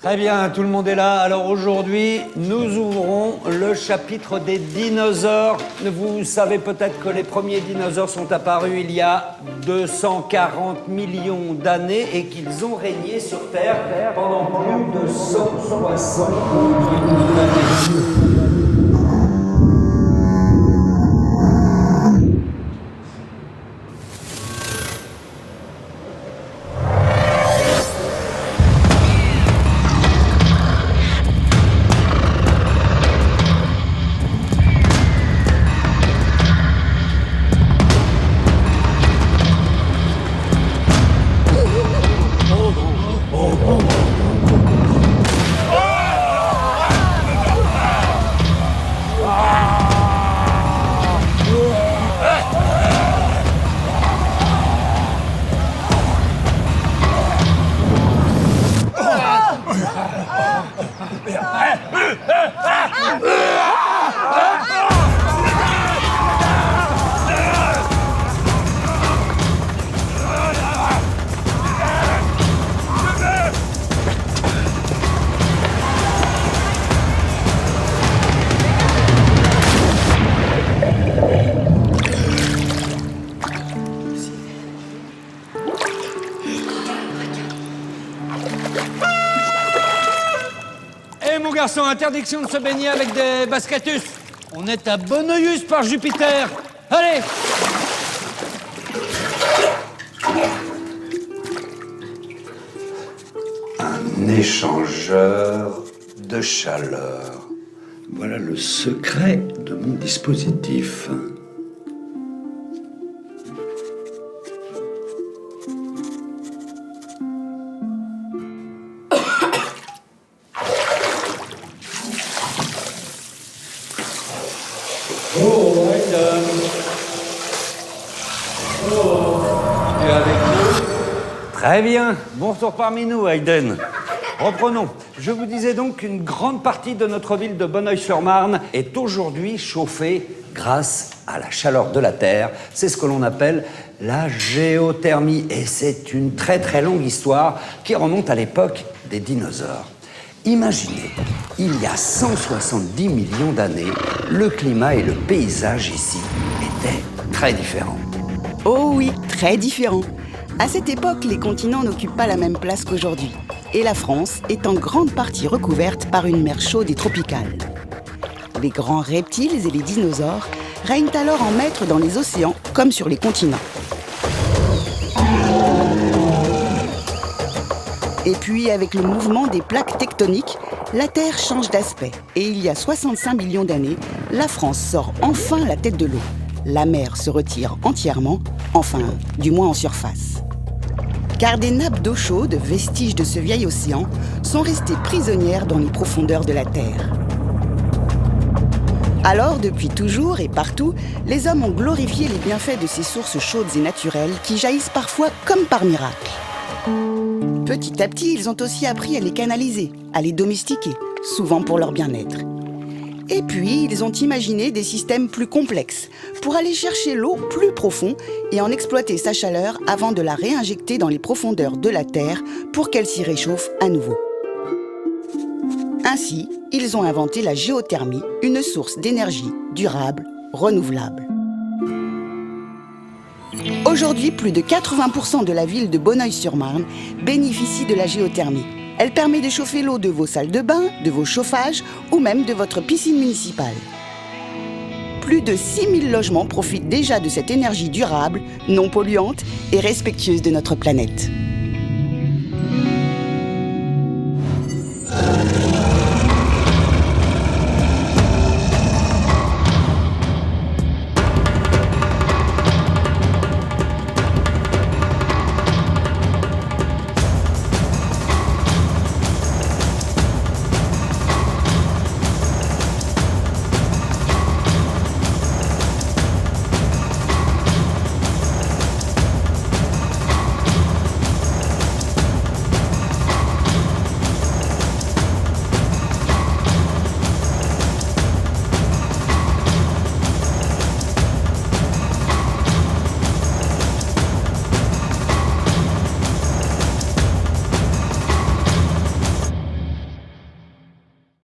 Très bien, tout le monde est là. Alors aujourd'hui, nous ouvrons le chapitre des dinosaures. Vous savez peut-être que les premiers dinosaures sont apparus il y a 240 millions d'années et qu'ils ont régné sur Terre pendant plus de 160 millions d'années. Mon garçon, interdiction de se baigner avec des basketus. On est à Bonoius par Jupiter. Allez! Un échangeur de chaleur. Voilà le secret de mon dispositif. Oh, Hayden. Oh. Et avec nous? Très bien. Bon retour parmi nous, Hayden. Reprenons. Je vous disais donc qu'une grande partie de notre ville de Bonneuil-sur-Marne est aujourd'hui chauffée grâce à la chaleur de la Terre. C'est ce que l'on appelle la géothermie. Et c'est une très très longue histoire qui remonte à l'époque des dinosaures. Imaginez, il y a 170 millions d'années, le climat et le paysage ici étaient très différents. Oh oui, très différents. À cette époque, les continents n'occupent pas la même place qu'aujourd'hui. Et la France est en grande partie recouverte par une mer chaude et tropicale. Les grands reptiles et les dinosaures règnent alors en maître dans les océans comme sur les continents. Et puis, avec le mouvement des plaques tectoniques, la Terre change d'aspect. Et il y a 65 millions d'années, la France sort enfin la tête de l'eau. La mer se retire entièrement, enfin, du moins en surface. Car des nappes d'eau chaude, vestiges de ce vieil océan, sont restées prisonnières dans les profondeurs de la Terre. Alors, depuis toujours et partout, les hommes ont glorifié les bienfaits de ces sources chaudes et naturelles qui jaillissent parfois comme par miracle. Petit à petit, ils ont aussi appris à les canaliser, à les domestiquer, souvent pour leur bien-être. Et puis, ils ont imaginé des systèmes plus complexes pour aller chercher l'eau plus profond et en exploiter sa chaleur avant de la réinjecter dans les profondeurs de la Terre pour qu'elle s'y réchauffe à nouveau. Ainsi, ils ont inventé la géothermie, une source d'énergie durable, renouvelable. Aujourd'hui, plus de 80% de la ville de Bonneuil-sur-Marne bénéficie de la géothermie. Elle permet de chauffer l'eau de vos salles de bain, de vos chauffages ou même de votre piscine municipale. Plus de 6000 logements profitent déjà de cette énergie durable, non polluante et respectueuse de notre planète.